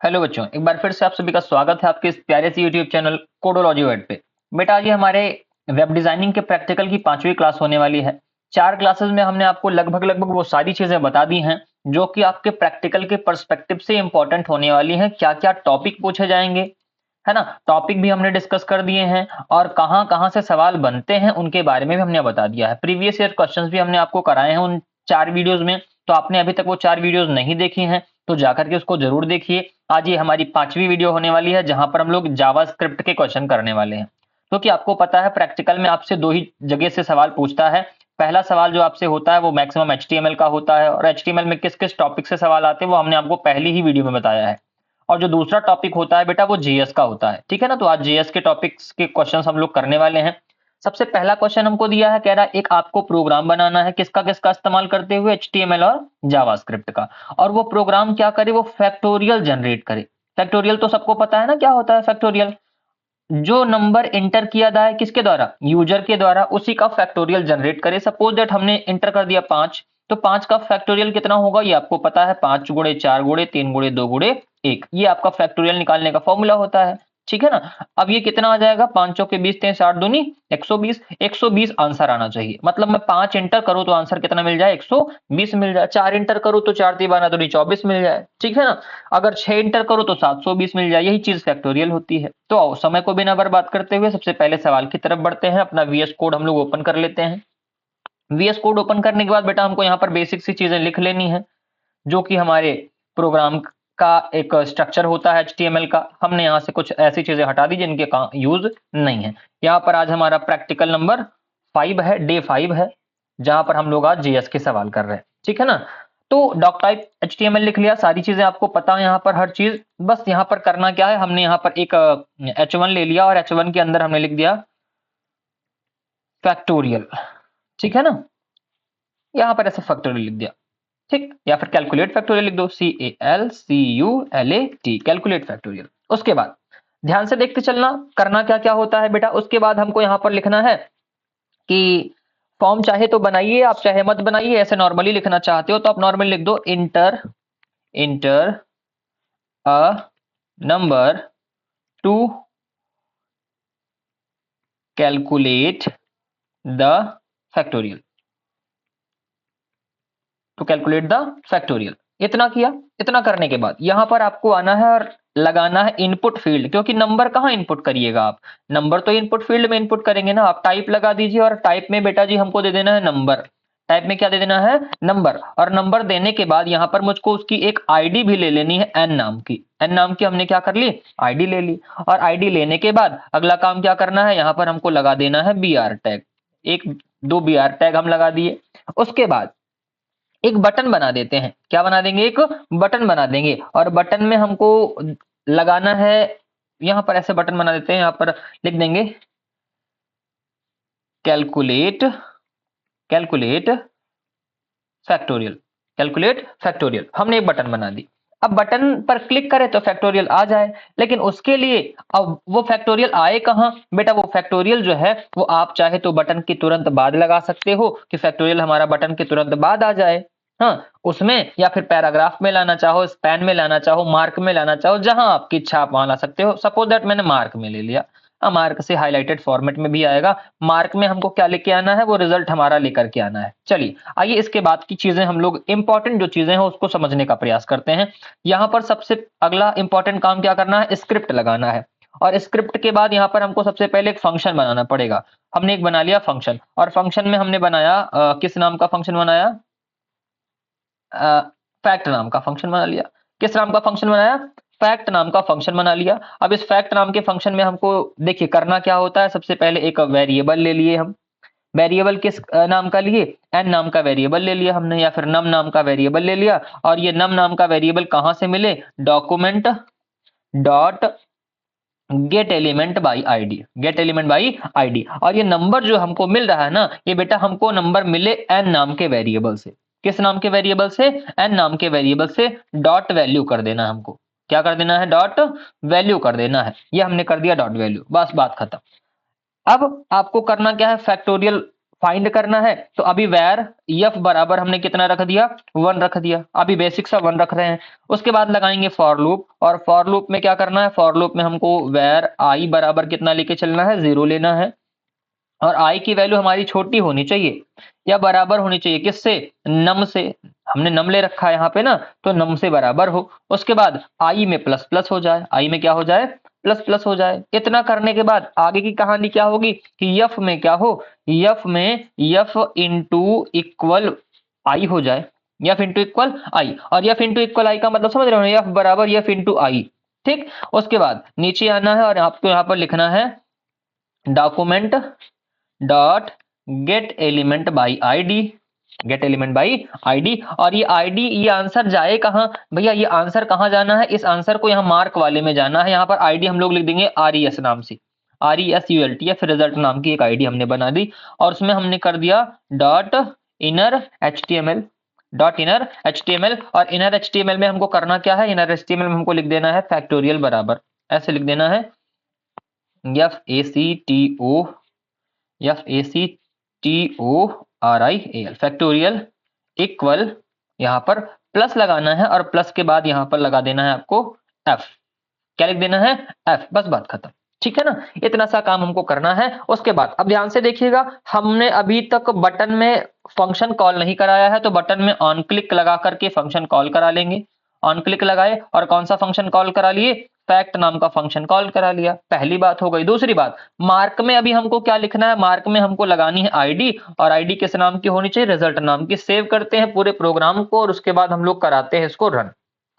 Hello बच्चों, एक बार फिर से आप सभी का स्वागत है आपके इस प्यारे से यूट्यूब चैनल कोडोलॉजी वर्ल्ड पे। बेटा आज ये हमारे वेब डिजाइनिंग के प्रैक्टिकल की 5वीं क्लास होने वाली है। 4 क्लासेस में हमने आपको लगभग वो सारी चीजें बता दी हैं जो कि आपके प्रैक्टिकल के पर्सपेक्टिव से इंपॉर्टेंट होने वाली हैं। क्या क्या टॉपिक पूछे जाएंगे, है ना, टॉपिक भी हमने डिस्कस कर दिए हैं और कहाँ कहाँ से सवाल बनते हैं उनके बारे में भी हमने बता दिया है। प्रीवियस ईयर क्वेश्चंस भी हमने आपको कराए हैं उन 4 वीडियोस में। तो आपने अभी तक वो 4 वीडियोस नहीं देखी हैं तो जाकर के उसको जरूर देखिए। आज ये हमारी 5वीं वीडियो होने वाली है जहां पर हम लोग जावास्क्रिप्ट के क्वेश्चन करने वाले हैं। क्योंकि आपको पता है प्रैक्टिकल में आपसे 2 ही जगह से सवाल पूछता है। पहला सवाल जो आपसे होता है वो मैक्सिमम एचटीएमएल का होता है और एचटीएमएल में किस किस टॉपिक से सवाल आते हैं वो हमने आपको पहली ही वीडियो में बताया है। और जो दूसरा टॉपिक होता है बेटा वो जीएस का होता है, ठीक है ना। तो आज जीएस के टॉपिक्स के क्वेश्चंस हम लोग करने वाले हैं। सबसे पहला क्वेश्चन हमको दिया है, कह रहा है एक आपको प्रोग्राम बनाना है किसका किसका इस्तेमाल करते हुए, एचटीएमएल और जावास्क्रिप्ट का। और वो प्रोग्राम क्या करे, वो फैक्टोरियल जनरेट करे। फैक्टोरियल तो सबको पता है ना क्या होता है फैक्टोरियल। जो नंबर इंटर किया जाए किसके द्वारा, यूजर के द्वारा, उसी का फैक्टोरियल जनरेट करे। सपोज दैट हमने इंटर कर दिया 5, तो 5 का फैक्टोरियल कितना होगा ये आपको पता है, 5 गुणे 4 गुणे 3 गुणे 2 गुणे 1, ये आपका फैक्टोरियल निकालने का फॉर्मूला होता है, ठीक है ना। अब ये कितना आ जाएगा, 5 चौके 20 3 60 दूनी 120, 120 आंसर आना चाहिए। मतलब मैं 5 इंटर करूं तो आंसर कितना मिल जाए, 120 मिल जाए। 4 इंटर करूं तो 4 3 दूनी 24 मिल जाए, ठीक है ना। अगर 6 इंटर करो तो 720 मिल जाए। यही चीज फैक्टोरियल होती है। तो आओ समय को बिना बर्बाद करते हुए सबसे पहले सवाल की तरफ बढ़ते हैं। अपना वीएस कोड हम लोग ओपन कर लेते हैं। वीएस कोड ओपन करने के बाद बेटा हमको यहाँ पर बेसिक सी चीजें लिख लेनी है जो कि हमारे प्रोग्राम का एक स्ट्रक्चर होता है एचटीएमएल का। हमने यहाँ से कुछ ऐसी चीजें हटा दी जिनके यूज नहीं है। यहाँ पर आज हमारा प्रैक्टिकल नंबर 5 है, डे 5 है, जहां पर हम लोग आज जीएस के सवाल कर रहे हैं, ठीक है ना। तो डॉक टाइप एचटीएमएल लिख लिया, सारी चीजें आपको पता है यहाँ पर हर चीज। बस यहाँ पर करना क्या है, हमने यहाँ पर एक H1 ले लिया और H1 के अंदर हमने लिख दिया फैक्टोरियल, ठीक है ना। यहाँ पर ऐसे फैक्टोरियल लिख दिया, ठीक, या फिर कैलकुलेट फैक्टोरियल लिख दो, CALCULAT, कैलकुलेट फैक्टोरियल। उसके बाद ध्यान से देखते चलना, करना क्या क्या होता है बेटा। उसके बाद हमको यहाँ पर लिखना है कि फॉर्म चाहे तो बनाइए आप, चाहे मत बनाइए। ऐसे नॉर्मली लिखना चाहते हो तो आप नॉर्मली लिख दो, enter a number to calculate the factorial, to calculate the factorial. इतना किया। इतना करने के बाद यहां पर आपको आना है और लगाना है इनपुट फील्ड, क्योंकि नंबर कहां इनपुट करिएगा आप, नंबर तो इनपुट फील्ड में इनपुट करेंगे ना। आप टाइप लगा दीजिए और टाइप में बेटा जी हमको दे देना है नंबर। टाइप में क्या दे देना है, नंबर। और नंबर देने के बाद यहां पर मुझको उसकी एक आईडी भी ले लेनी है, एन नाम की। एन नाम की हमने क्या कर ली, आईडी ले ली। और आईडी लेने के बाद अगला काम क्या करना है, यहां पर हमको लगा देना है बीआर टैग। एक दो बीआर टैग हम लगा दिए। उसके बाद एक बटन बना देते हैं। क्या बना देंगे, एक बटन बना देंगे। और बटन में हमको लगाना है, यहां पर ऐसे बटन बना देते हैं, यहां पर लिख देंगे कैलकुलेट फैक्टोरियल, कैलकुलेट फैक्टोरियल। हमने एक बटन बना दी। अब बटन पर क्लिक करें तो फैक्टोरियल आ जाए, लेकिन उसके लिए अब वो फैक्टोरियल आए कहां बेटा, वो फैक्टोरियल जो है वो आप चाहे तो बटन के तुरंत बाद लगा सकते हो कि फैक्टोरियल हमारा बटन के तुरंत बाद आ जाए, हाँ उसमें, या फिर पैराग्राफ में लाना चाहो, स्पैन में लाना चाहो, मार्क में लाना चाहो, जहां आपकी इच्छा आप वहां ला सकते हो। सपोज दैट मैंने मार्क में ले लिया, मार्क से हाईलाइटेड फॉर्मेट में भी आएगा। मार्क में हमको क्या लेके आना है, वो रिजल्ट हमारा लेकर के आना है। चलिए आइए इसके बाद की चीजें हम लोग इंपॉर्टेंट जो चीजें हैं उसको समझने का प्रयास करते हैं। यहां पर सबसे अगला इंपॉर्टेंट काम क्या करना है, स्क्रिप्ट लगाना है। और स्क्रिप्ट के बाद यहां पर हमको सबसे पहले एक फंक्शन बनाना पड़ेगा। हमने एक बना लिया फंक्शन, और फंक्शन में हमने बनाया किस नाम का फंक्शन बनाया, फैक्ट नाम का फंक्शन बना लिया। किस नाम का फंक्शन बनाया, फैक्ट नाम का फंक्शन बना लिया। अब इस फैक्ट नाम के फंक्शन में हमको देखिए करना क्या होता है, सबसे पहले एक वेरिएबल ले लिए हम। वेरिएबल किस नाम का लिए, एन नाम का वेरिएबल ले लिया हमने, या फिर नम नाम का वेरिएबल ले लिया। और ये नम नाम का वेरिएबल कहां से मिले, document dot gate element by ID, gate element by ID. और ये नंबर जो हमको मिल रहा है ना, ये बेटा हमको नंबर मिले एन नाम के वेरिएबल से। किस नाम के वेरिएबल से, एन नाम के वेरिएबल से। डॉट वैल्यू कर देना हमको, क्या कर देना है, डॉट वैल्यू कर देना है। ये हमने कर दिया डॉट वैल्यू, बस बात खत्म। अब आपको करना क्या है, फैक्टोरियल फाइंड करना है तो अभी वेर f बराबर हमने कितना रख दिया, 1 रख दिया, अभी बेसिक सा 1 रख रहे हैं। उसके बाद लगाएंगे फॉर लूप, और फॉर लूप में क्या करना है, फॉर लूप में हमको वेर i बराबर कितना लेके चलना है, 0 लेना है, और i की वैल्यू हमारी छोटी होनी चाहिए या बराबर होनी चाहिए किससे, नम से। हमने नम ले रखा है यहाँ पे ना, तो नम से बराबर हो। उसके बाद i में प्लस प्लस हो जाए, i में क्या हो जाए, प्लस प्लस हो जाए। इतना करने के बाद आगे की कहानी क्या होगी कि f में क्या हो, f में f इंटू इक्वल आई हो जाए, f इंटू इक्वल आई, और f इंटू इक्वल आई का मतलब समझ रहे हो, f बराबर f इंटू आई। ठीक, उसके बाद नीचे आना है और आपको यहाँ पर लिखना है document dot gate element by ID, gate element by ID. और ये आईडी, ये आंसर जाए कहाँ भैया, ये आंसर कहाँ जाना है, इस आंसर को यहाँ मार्क वाले में जाना है। यहाँ पर आईडी हम लोग लिख देंगे RES नाम से, RESULT, या फिर रिजल्ट नाम की एक आईडी हमने बना दी, और उसमें हमने कर दिया dot inner HTML, dot inner HTML। और इनर HTML में हमको करना क्या है, इनर HTML में हमको लिख देना है फैक्टोरियल बराबर, ऐसे लिख देना है FACTORIAL, फैक्टोरियल इक्वल, यहाँ पर प्लस लगाना है, और प्लस के बाद यहाँ पर लगा देना है आपको F। क्या लिख देना है, F, बस बात खत्म। ठीक है ना, इतना सा काम हमको करना है। उसके बाद अब ध्यान से देखिएगा, हमने अभी तक बटन में फंक्शन कॉल नहीं कराया है, तो बटन में ऑन क्लिक लगा करके फंक्शन कॉल करा लेंगे। ऑन क्लिक लगाए और कौन सा फंक्शन कॉल करा लिए, फैक्ट नाम का फंक्शन कॉल करा लिया, पहली बात हो गई। दूसरी बात, मार्क में अभी हमको क्या लिखना है, मार्क में हमको लगानी है आईडी, और आईडी किस नाम की होनी चाहिए, रिजल्ट नाम की। सेव करते हैं पूरे प्रोग्राम को और उसके बाद हम लोग कराते हैं इसको रन।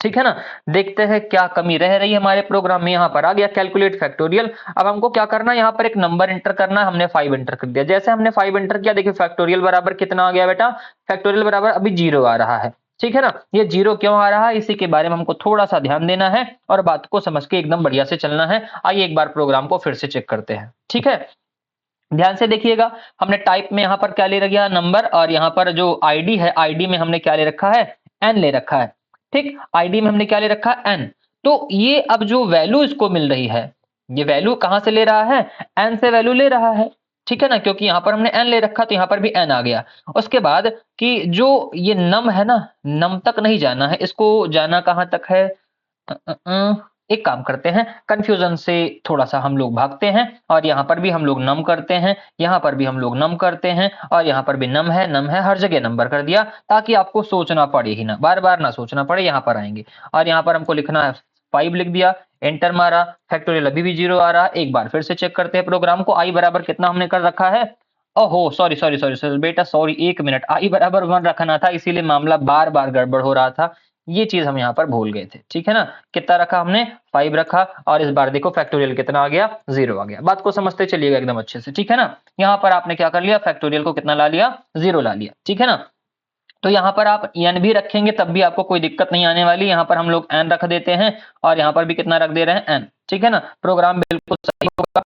ठीक है ना, देखते हैं क्या कमी रह रही है हमारे प्रोग्राम में। यहाँ पर आ गया कैलकुलेट फैक्टोरियल। अब हमको क्या करना है, यहाँ पर एक नंबर एंटर करना है, हमने 5 एंटर कर दिया। जैसे हमने 5 एंटर किया, देखिए फैक्टोरियल बराबर कितना आ गया बेटा, फैक्टोरियल बराबर अभी 0 आ रहा है। ठीक है ना, ये 0 क्यों आ रहा है, इसी के बारे में हमको थोड़ा सा ध्यान देना है और बात को समझ के एकदम बढ़िया से चलना है। आइए एक बार प्रोग्राम को फिर से चेक करते हैं। ठीक है, ध्यान से देखिएगा, हमने टाइप में यहाँ पर क्या ले रखा है, नंबर, और यहाँ पर जो आईडी है, आईडी में हमने क्या ले रखा है, n ले रखा है। ठीक, आईडी में हमने क्या ले रखा है, n। तो ये अब जो वैल्यू इसको मिल रही है, ये वैल्यू कहां से ले रहा है, n से वैल्यू ले रहा है। ठीक है ना, क्योंकि यहाँ पर हमने n ले रखा तो यहाँ पर भी n आ गया। उसके बाद कि जो ये नम है ना, नम तक नहीं जाना है, इसको जाना कहां तक है, एक काम करते हैं, कंफ्यूजन से थोड़ा सा हम लोग भागते हैं, और यहाँ पर भी हम लोग नम करते हैं, यहाँ पर भी हम लोग नम करते हैं, और यहाँ पर भी नम है, हर जगह नंबर कर दिया, ताकि आपको सोचना पड़े ही ना, बार बार ना सोचना पड़े। यहाँ पर आएंगे और यहाँ पर हमको लिखना है 5 लिख दिया, एंटर मारा, फैक्टोरियल अभी भी 0 आ रहा। एक बार फिर से चेक करते हैं प्रोग्राम को, आई बराबर कितना हमने कर रखा है, ओहो सॉरी सॉरी सॉरी सॉरी बेटा, सॉरी, 1 मिनट, आई बराबर 1 रखना था, इसीलिए मामला बार बार गड़बड़ हो रहा था, ये चीज हम यहाँ पर भूल गए थे। ठीक है ना, कितना रखा हमने, 5 रखा, और इस बार देखो फैक्टोरियल कितना आ गया, 0 आ गया। बात को समझते चलिएगा एकदम अच्छे से। ठीक है ना, यहाँ पर आपने क्या कर लिया, फैक्टोरियल को कितना ला लिया, 0 ला लिया। ठीक है ना, तो यहाँ पर आप n भी रखेंगे तब भी आपको कोई दिक्कत नहीं आने वाली। यहाँ पर हम लोग n रख देते हैं और यहाँ पर भी कितना रख दे रहे हैं, n। ठीक है ना, प्रोग्राम बिल्कुल सही होगा।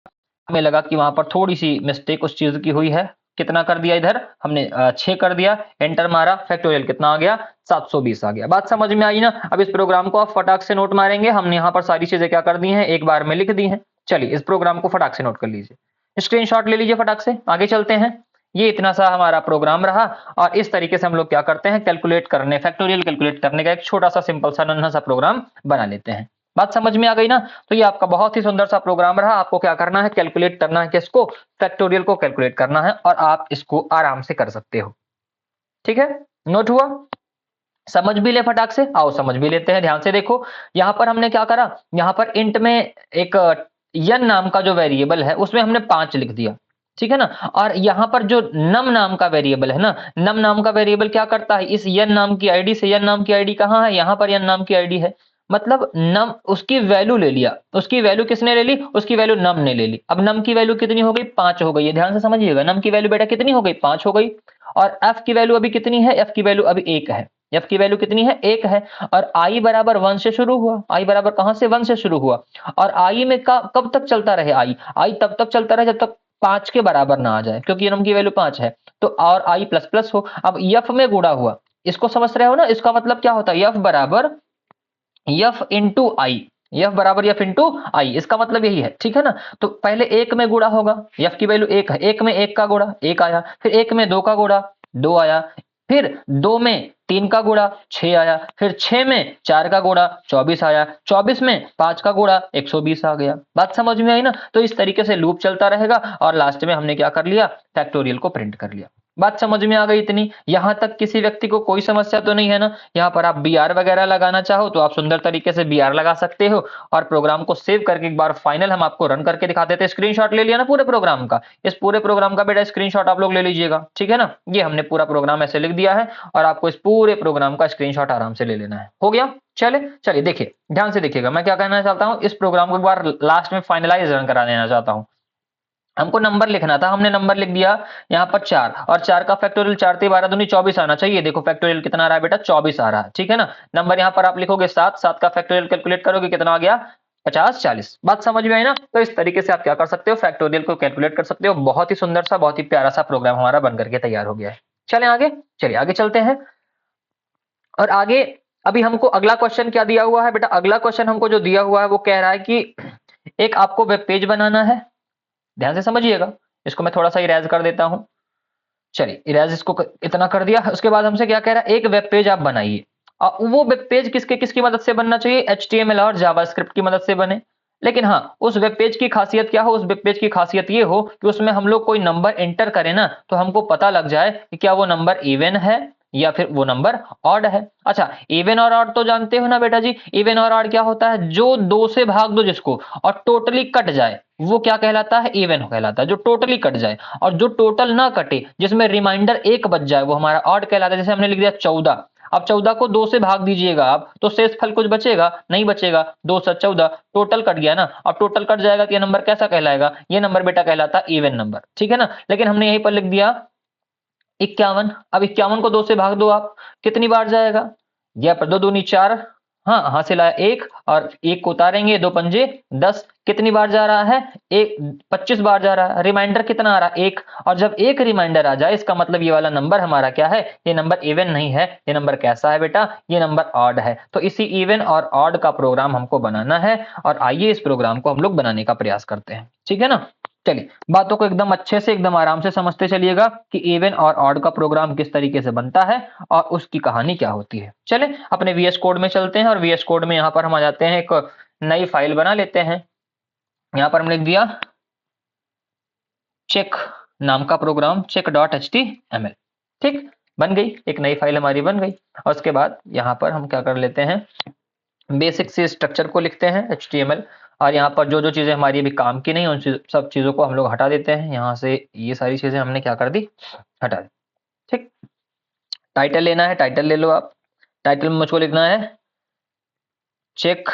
हमें लगा कि वहां पर थोड़ी सी मिस्टेक उस चीज की हुई है। कितना कर दिया, इधर हमने 6 कर दिया, एंटर मारा, फैक्टोरियल कितना आ गया, 720 आ गया। बात समझ में आई ना। अब इस प्रोग्राम को आप फटाक से नोट मारेंगे, हमने यहाँ पर सारी चीजें क्या कर दी हैं, एक बार में लिख दी हैं। चलिए इस प्रोग्राम को फटाक से नोट कर लीजिए, स्क्रीनशॉट ले लीजिए, फटाक से आगे चलते हैं। ये इतना सा हमारा प्रोग्राम रहा, और इस तरीके से हम लोग क्या करते हैं, कैलकुलेट करने, फैक्टोरियल कैलकुलेट करने का एक छोटा सा सिंपल सा नन्हा सा प्रोग्राम बना लेते हैं। बात समझ में आ गई ना। तो ये आपका बहुत ही सुंदर सा प्रोग्राम रहा। आपको क्या करना है, कैलकुलेट करना है किसको, फैक्टोरियल को कैलकुलेट करना है, और आप इसको आराम से कर सकते हो। ठीक है, नोट हुआ, समझ भी ले फटाक से, आओ समझ भी लेते हैं। ध्यान से देखो, यहां पर हमने क्या करा, यहां पर इंट में एक n नाम का जो वेरिएबल है उसमें हमने 5 लिख दिया। ठीक है ना, और यहाँ पर जो नम नाम का वेरिएबल है ना, नम नाम का वेरिएबल क्या करता है, इस n नाम की आईडी से, n नाम की आईडी कहाँ है, यहाँ पर n नाम की आईडी है, मतलब नम उसकी वैल्यू ले लिया। उसकी वैल्यू किसने ले ली, उसकी वैल्यू नम ने ले ली। अब नम की वैल्यू कितनी हो गई, 5 हो गई है। ध्यान से समझिएगा, नम की वैल्यू बेटा कितनी हो गई, 5 हो गई। और f की वैल्यू अभी कितनी है, f की वैल्यू अभी 1 है, f की वैल्यू कितनी है, 1 है। और i बराबर 1 से शुरू हुआ, i बराबर कहां से, 1 से शुरू हुआ। और i में कब तक चलता रहे, i तब तक चलता रहे जब तक 5 के बराबर ना आ जाए, क्योंकि नम की वैल्यू 5 है। तो और i प्लस प्लस हो। अब f में गुणा हुआ, इसको समझ रहे हो ना, इसका मतलब क्या होता है, f बराबर f इंटू आई। एफ बराबर एफ इंटू आई, इसका मतलब यही है, ठीक है ना। तो पहले एक में गुणा होगा, एफ की वैल्यू एक है, एक में एक का गुणा एक आया, फिर एक में दो का गुणा दो आया, फिर दो में तीन का गुणा 6 आया, फिर 6 में 4 का गुणा 24 आया, 24 में 5 का गुणा 120 आ गया। बात समझ में आई ना। तो इस तरीके से लूप चलता रहेगा और लास्ट में हमने क्या कर लिया, फैक्टोरियल को प्रिंट कर लिया। बात समझ में आ गई इतनी, यहां तक किसी व्यक्ति को कोई समस्या तो नहीं है ना। यहाँ पर आप बी आर वगैरह लगाना चाहो तो आप सुंदर तरीके से बी आर लगा सकते हो और प्रोग्राम को सेव करके एक बार फाइनल हम आपको रन करके दिखा देते हैं। स्क्रीनशॉट ले लिया ना पूरे प्रोग्राम का, इस पूरे प्रोग्राम का बेटा स्क्रीनशॉट आप लोग ले लीजिएगा, ठीक है ना। ये हमने पूरा प्रोग्राम ऐसे लिख दिया है और आपको इस पूरे प्रोग्राम का स्क्रीनशॉट आराम से ले लेना है। हो गया, चलिए देखिए ध्यान से देखिएगा, मैं क्या कहना चाहता हूँ, इस प्रोग्राम को एक बार लास्ट में फाइनलाइज रन करा देना चाहता हूँ। हमको नंबर लिखना था, हमने नंबर लिख दिया यहाँ पर 4 और 4 का फैक्टोरियल 4 × 12 दूनी 24 आना चाहिए। देखो फैक्टोरियल कितना आ रहा है बेटा, 24 आ रहा है, ठीक है ना। नंबर यहाँ पर आप लिखोगे 7, 7 का फैक्टोरियल कैलकुलेट करोगे कितना आ गया 50 40। बात समझ में आई ना। तो इस तरीके से आप क्या कर सकते हो, फैक्टोरियल को कैलकुलेट कर सकते हो। बहुत ही सुंदर सा, बहुत ही प्यारा सा प्रोग्राम हमारा बन करके तैयार हो गया है। चलें आगे, चलिए आगे चलते हैं। और आगे अभी हमको अगला क्वेश्चन क्या दिया हुआ है बेटा, अगला क्वेश्चन हमको जो दिया हुआ है वो कह रहा है कि एक आपको वेब पेज बनाना है। ध्यान से समझिएगा, इसको मैं थोड़ा सा इरेज कर देता हूं। चलिए इरेज इसको इतना कर दिया। उसके बाद हमसे क्या कह रहा है, एक वेब पेज आप बनाइए और वो वेब पेज किसकी मदद से बनना चाहिए, HTML और जावास्क्रिप्ट की मदद से बने। लेकिन हाँ, उस वेब पेज की खासियत क्या हो, उस वेब पेज की खासियत ये हो कि उसमें हम लोग कोई नंबर एंटर करें ना तो हमको पता लग जाए कि क्या वो नंबर इवन है या फिर वो नंबर ऑड है। अच्छा, इवन और ऑड तो जानते हो ना बेटा जी, इवन और ऑड क्या होता है, जो 2 से भाग दो जिसको और टोटली कट जाए वो क्या कहलाता है, इवन कहलाता है। जो टोटली कट जाए और जो टोटल ना कटे जिसमें रिमाइंडर 1 बच जाए वो हमारा ऑड कहलाता है। जैसे हमने लिख दिया 14, अब 14 को 2 से भाग दीजिएगा आप तो शेष फल कुछ बचेगा नहीं, बचेगा 2 से 14 टोटल कट गया ना। अब टोटल कट जाएगा तो ये नंबर कैसा कहलाएगा, ये नंबर बेटा कहलाता है इवन नंबर, ठीक है ना। लेकिन हमने यहीं पर लिख दिया 51, अब 51 को 2 से भाग दो आप, कितनी बार जाएगा, यह पर 2 दूनी 4, हाँ हासिल आया 1 और 1 को उतारेंगे 2 पंजे 10, कितनी बार जा रहा है, 25 बार जा रहा है। रिमाइंडर कितना आ रहा है 1, और जब एक रिमाइंडर आ जाए इसका मतलब ये वाला नंबर हमारा क्या है, ये नंबर इवन नहीं है, ये नंबर कैसा है बेटा, ये नंबर ऑड है। तो इसी इवन और ऑड का प्रोग्राम हमको बनाना है और आइए इस प्रोग्राम को हम लोग बनाने का प्रयास करते हैं, ठीक है ना। चलिए बातों को एकदम अच्छे से एकदम आराम से समझते चलिएगा कि इवन और ऑड का प्रोग्राम किस तरीके से बनता है और उसकी कहानी क्या होती है। चले अपने VS कोड में चलते हैं और VS कोड में यहाँ पर हम आ जाते हैं, एक नई फाइल बना लेते हैं। यहाँ पर हम लिख दिया चेक नाम का प्रोग्राम, check.html, ठीक, बन गई, एक नई फाइल हमारी बन गई। और उसके बाद यहाँ पर हम क्या कर लेते हैं, बेसिक से स्ट्रक्चर को लिखते हैं HTML और यहाँ पर जो जो चीजें हमारी अभी काम की नहीं उन सब चीजों को हम लोग हटा देते हैं। यहाँ से ये सारी चीजें हमने क्या कर दी, हटा दी, ठीक। टाइटल लेना है, टाइटल ले लो आप। टाइटल में मुझको लिखना है चेक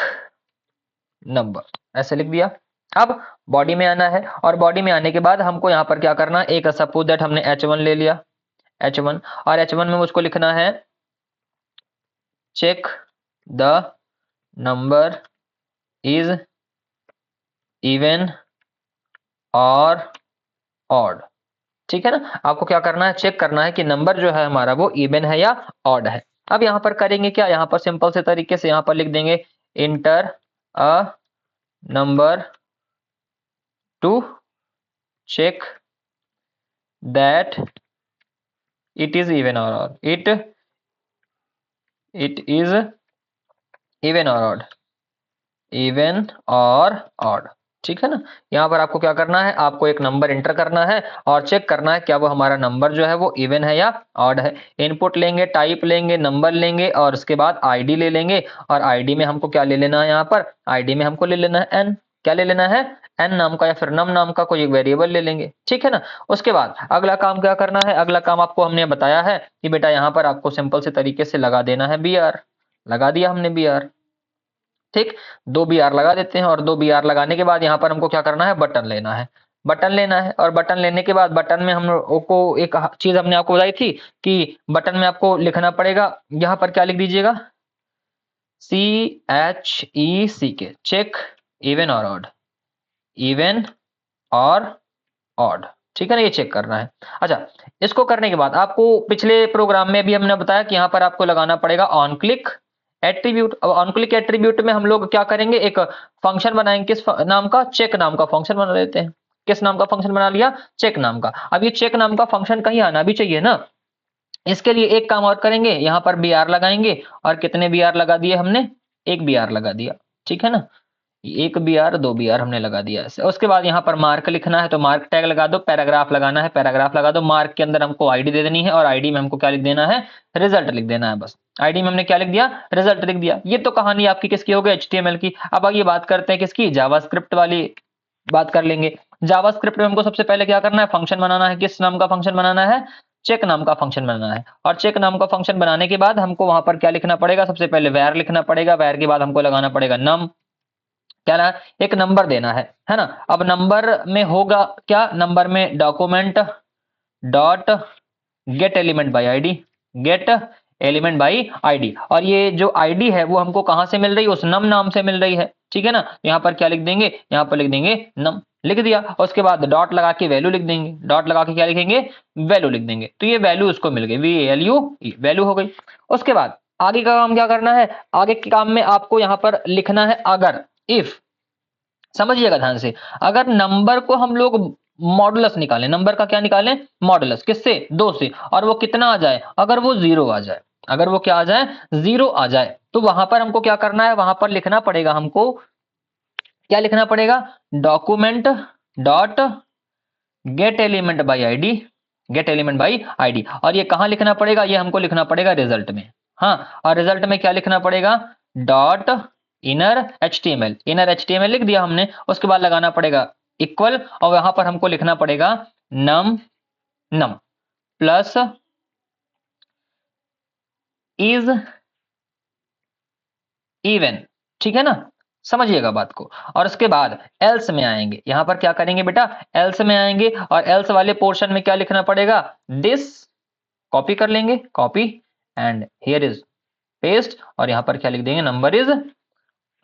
नंबर, ऐसे लिख दिया। अब बॉडी में आना है और बॉडी में आने के बाद हमको यहाँ पर क्या करना है, एक सपोज दैट हमने H1 ले लिया, H1, और H1 में मुझको लिखना है check the number is even और ऑड, ठीक है ना। आपको क्या करना है, चेक करना है कि नंबर जो है हमारा वो इवन है या ऑड है। अब यहाँ पर करेंगे क्या, यहाँ पर सिंपल से तरीके से यहाँ पर लिख देंगे enter a number to check that it is even और ऑड, इट इज इवन और ऑड, इवन और ऑड, ठीक है ना। यहाँ पर आपको क्या करना है, आपको एक नंबर एंटर करना है और चेक करना है क्या वो हमारा नंबर जो है वो इवन है या ऑड है। इनपुट लेंगे, टाइप लेंगे, नंबर लेंगे और उसके बाद आईडी ले लेंगे। और आईडी में हमको क्या ले लेना है, यहाँ पर आईडी में हमको ले लेना है एन, क्या ले लेना है, एन नाम का या फिर नम नाम का कोई एक वेरिएबल ले लेंगे, ठीक है ना। उसके बाद अगला काम क्या करना है, अगला काम आपको हमने बताया है कि बेटा यहाँ पर आपको सिंपल से तरीके से लगा देना है BR, लगा दिया हमने BR, ठीक। 2 BR लगा देते हैं और 2 BR लगाने के बाद यहाँ पर हमको क्या करना है, बटन लेना है, बटन लेना है। और बटन लेने के बाद बटन में हम लोग को एक चीज हमने आपको बताई थी कि बटन में आपको लिखना पड़ेगा, यहाँ पर क्या लिख दीजिएगा, CHECK, चेक इवन और ऑड, इवन और ऑड, ठीक है ना, ये चेक करना है। अच्छा, इसको करने के बाद आपको पिछले प्रोग्राम में भी हमने बताया कि यहाँ पर आपको लगाना पड़ेगा ऑन क्लिक एट्रीब्यूट। अब ऑनक्लिक एट्रीब्यूट में हम लोग क्या करेंगे, एक फंक्शन बनाएंगे, किस नाम का, चेक नाम का फंक्शन बना लेते हैं। किस नाम का फंक्शन बना लिया, चेक नाम का। अब ये चेक नाम का फंक्शन कहीं आना भी चाहिए ना, इसके लिए एक काम और करेंगे, यहाँ पर बी आर लगाएंगे, और कितने बी आर लगा दिए हमने, एक बी आर लगा दिया, ठीक है ना, एक बी आर, दो बी आर हमने लगा दिया। उसके बाद यहाँ पर मार्क लिखना है तो मार्क टैग लगा दो, पैराग्राफ लगाना है पैराग्राफ लगा दो, मार्क के अंदर हमको आईडी दे देनी है, और आईडी में हमको क्या लिख देना है, रिजल्ट लिख देना है बस। आईडी में हमने क्या लिख दिया, रिजल्ट लिख दिया। ये तो कहानी आपकी किसकी हो गई, एचटीएमएल की। अब आइए बात करते हैं किसकी, जावास्क्रिप्ट वाली बात कर लेंगे। जावास्क्रिप्ट में हमको सबसे पहले क्या करना है, फंक्शन बनाना है। किस नाम का फंक्शन बनाना है, चेक नाम का फंक्शन बनाना है। और चेक नाम का फंक्शन बनाने के बाद हमको वहां पर क्या लिखना पड़ेगा, सबसे पहले वैर लिखना पड़ेगा, वैर के बाद हमको लगाना पड़ेगा नम, क्या ना, एक नंबर देना है ना। अब नंबर में होगा क्या, नंबर में document dot gate element by ID, gate element by ID. और ये जो आईडी है वो हमको कहां से मिल रही है, उस नम नाम से मिल रही है, ठीक है ना। यहाँ पर क्या लिख देंगे, यहाँ पर लिख देंगे नम, लिख दिया। और उसके बाद डॉट लगा के वैल्यू लिख देंगे, डॉट लगा के क्या लिखेंगे, वैल्यू लिख देंगे। तो ये वैल्यू उसको मिल गई, VALU, वैल्यू हो गई। उसके बाद आगे का काम क्या करना है, आगे के काम में आपको यहाँ पर लिखना है अगर, इफ, समझिएगा ध्यान से, अगर नंबर को हम लोग मॉडुलस निकालें, नंबर का क्या निकालें, मॉडुलस, किससे, 2 से, और वो कितना आ जाए, अगर वो 0 आ जाए, अगर वो क्या आ जाए, 0 आ जाए, तो वहां पर हमको क्या करना है, वहां पर लिखना पड़ेगा हमको, क्या लिखना पड़ेगा, document dot gate element by ID, gate element by ID. और ये कहां लिखना पड़ेगा, ये हमको लिखना पड़ेगा रिजल्ट में। हाँ, और रिजल्ट में क्या लिखना पड़ेगा, dot inner HTML, inner HTML लिख दिया हमने। उसके बाद लगाना पड़ेगा इक्वल, और वहां पर हमको लिखना पड़ेगा नम, नम प्लस इज इवन, ठीक है ना, समझिएगा बात को। और उसके बाद एल्स में आएंगे, यहां पर क्या करेंगे बेटा, एल्स में आएंगे, और एल्स वाले पोर्शन में क्या लिखना पड़ेगा, दिस, कॉपी कर लेंगे, copy, and here is paste, और यहां पर क्या लिख देंगे, नंबर इज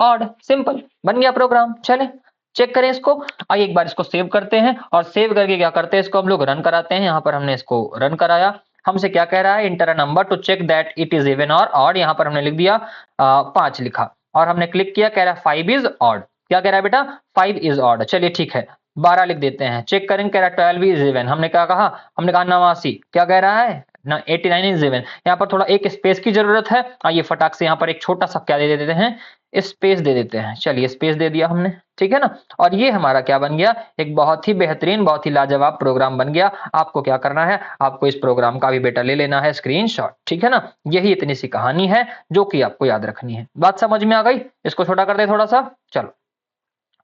ऑड। सिंपल, बन गया प्रोग्राम। चले चेक करें इसको। आइए एक बार इसको सेव करते हैं, और सेव करके क्या करते हैं, इसको हम लोग रन कराते हैं। यहाँ पर हमने इसको रन कराया, हमसे क्या कह रहा है, enter a number to check that it is even और ऑड। यहाँ पर हमने लिख दिया 5 लिखा, और हमने क्लिक किया, कह रहा है 5 इज ऑड। क्या कह रहा है बेटा, 5 इज ऑड। चलिए ठीक है, 12 लिख देते हैं, चेक करेंगे, कह रहा है 12 इज इवन। हमने क्या कहा, हमने कहा 89। क्या कह रहा है ना, 89 इज इवन। यहाँ पर थोड़ा एक स्पेस की जरूरत है, आइए फटाक से यहाँ पर एक छोटा सा क्या दे देते हैं, स्पेस दे देते हैं। चलिए स्पेस दे दिया हमने, ठीक है ना। और ये हमारा क्या बन गया, एक बहुत ही बेहतरीन, बहुत ही लाजवाब प्रोग्राम बन गया। आपको क्या करना है, आपको इस प्रोग्राम का भी बेटा ले लेना है स्क्रीनशॉट, ठीक है ना। यही इतनी सी कहानी है जो कि आपको याद रखनी है। बात समझ में आ गई, इसको छोटा कर दे थोड़ा सा, चलो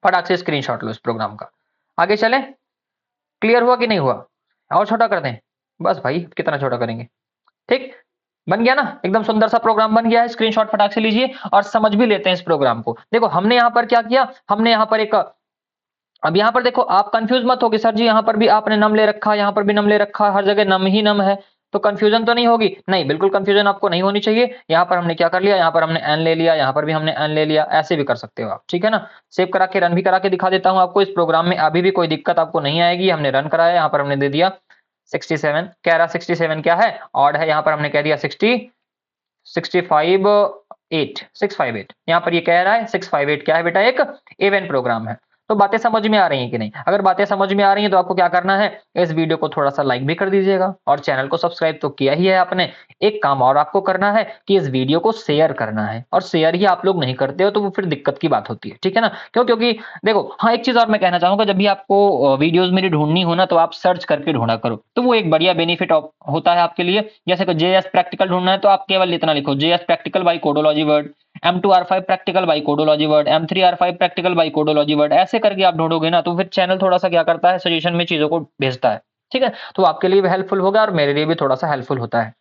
फटाक से स्क्रीनशॉट लो इस प्रोग्राम का। आगे चले, क्लियर हुआ कि नहीं हुआ, और छोटा कर दें, बस भाई कितना छोटा करेंगे, ठीक, बन गया ना, एकदम सुंदर सा प्रोग्राम बन गया है। स्क्रीनशॉट फटाक से लीजिए और समझ भी लेते हैं इस प्रोग्राम को। देखो हमने यहाँ पर क्या किया, हमने यहाँ पर एक, अब यहाँ पर देखो आप कंफ्यूज मत होगी, सर जी यहाँ पर भी आपने नम ले रखा, यहाँ पर भी नम ले रखा, हर जगह नम ही नम है, तो कंफ्यूजन तो नहीं होगी, नहीं बिल्कुल कंफ्यूजन आपको नहीं होनी चाहिए। यहाँ पर हमने क्या कर लिया, यहाँ पर हमने एन ले लिया, यहाँ पर भी हमने एन ले लिया, ऐसे भी कर सकते हो आप, ठीक है ना। सेव करा के रन भी करा के दिखा देता हूँ आपको। इस प्रोग्राम में अभी भी कोई दिक्कत आपको नहीं आएगी, हमने रन कराया, यहाँ पर हमने दे दिया 67, कह रहा 67 क्या है, ऑड है। यहाँ पर हमने कह दिया 658, यहाँ पर ये कह रहा है 658 क्या है बेटा, एक इवन प्रोग्राम है। तो बातें समझ में आ रही हैं कि नहीं, अगर बातें समझ में आ रही हैं तो आपको क्या करना है, इस वीडियो को थोड़ा सा लाइक भी कर दीजिएगा, और चैनल को सब्सक्राइब तो किया ही है आपने। एक काम और आपको करना है कि इस वीडियो को शेयर करना है, और शेयर ही आप लोग नहीं करते हो तो वो फिर दिक्कत की बात होती है, ठीक है ना। क्यों, क्योंकि देखो, हाँ एक चीज और मैं कहना चाहूंगा, जब भी आपको वीडियोज मेरी ढूंढनी हो ना, तो आप सर्च करके ढूंढा करो, तो वो एक बढ़िया बेनिफिट होता है आपके लिए। जैसे कि JS प्रैक्टिकल ढूंढना है तो आप केवल इतना लिखो, JS practical by codology word, M2R5 practical by codology word, M3R5 practical by codology word, ऐसे करके आप ढूंढोगे ना, तो फिर चैनल थोड़ा सा क्या करता है, सजेशन में चीजों को भेजता है, ठीक है। तो आपके लिए भी हेल्पफुल होगा, और मेरे लिए भी थोड़ा सा हेल्पफुल होता है।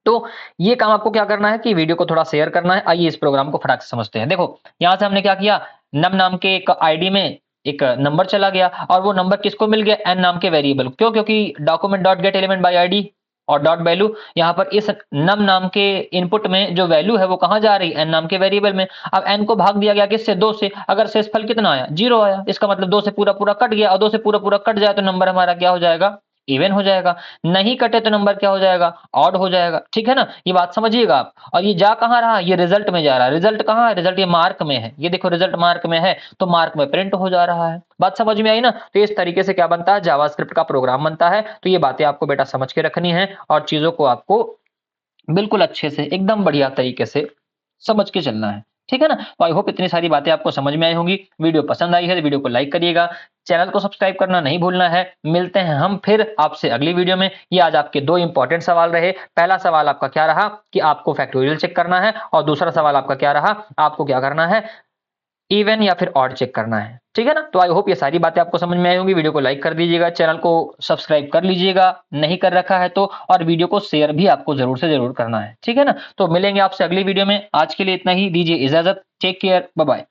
तो ये काम आपको क्या करना है कि वीडियो को थोड़ा शेयर करना है। आइए इस प्रोग्राम को फटाक से समझते हैं। देखो यहां से हमने क्या किया, नम नाम के एक आईडी में एक नंबर चला गया, और वो नंबर किसको मिल गया, एन नाम के वेरिएबल। क्यों, क्योंकि document dot gate element by ID और डॉट वैल्यू, यहाँ पर इस नम नाम के इनपुट में जो वैल्यू है वो कहां जा रही है, एन नाम के वेरिएबल में। अब एन को भाग दिया गया किससे, 2 से, अगर शेषफल कितना आया, 0 आया, इसका मतलब 2 से पूरा पूरा कट गया, और 2 से पूरा पूरा कट जाए तो नंबर हमारा क्या हो जाएगा, इवन हो जाएगा, नहीं कटे तो नंबर क्या हो जाएगा, ऑड हो जाएगा। ठीक है ना, ये बात समझिएगा आप। और ये जा कहाँ रहा, ये रिजल्ट में जा रहा है। रिजल्ट कहाँ है, रिजल्ट ये मार्क में है। ये देखो रिजल्ट मार्क में है तो मार्क में प्रिंट हो जा रहा है। बात समझ में आई ना। तो इस तरीके से क्या बनता है, जावास्क्रिप्ट का प्रोग्राम बनता है। तो ये बातें आपको बेटा समझ के रखनी है और चीजों को आपको बिल्कुल अच्छे से एकदम बढ़िया तरीके से समझ के चलना है। ठीक है ना। तो आई होप इतनी सारी बातें आपको समझ में आई होंगी। वीडियो पसंद आई है तो वीडियो को लाइक करिएगा, चैनल को सब्सक्राइब करना नहीं भूलना है। मिलते हैं हम फिर आपसे अगली वीडियो में। ये आज आपके दो इंपॉर्टेंट सवाल रहे। पहला सवाल आपका क्या रहा कि आपको फैक्टोरियल चेक करना है, और दूसरा सवाल आपका क्या रहा, आपको क्या करना है, इवन या फिर ऑड चेक करना है। ठीक है ना। तो आई होप ये सारी बातें आपको समझ में आई होंगी। वीडियो को लाइक कर दीजिएगा, चैनल को सब्सक्राइब कर लीजिएगा नहीं कर रखा है तो, और वीडियो को शेयर भी आपको जरूर से जरूर करना है। ठीक है ना। तो मिलेंगे आपसे अगली वीडियो में। आज के लिए इतना ही, दीजिए इजाजत। Take care, bye bye.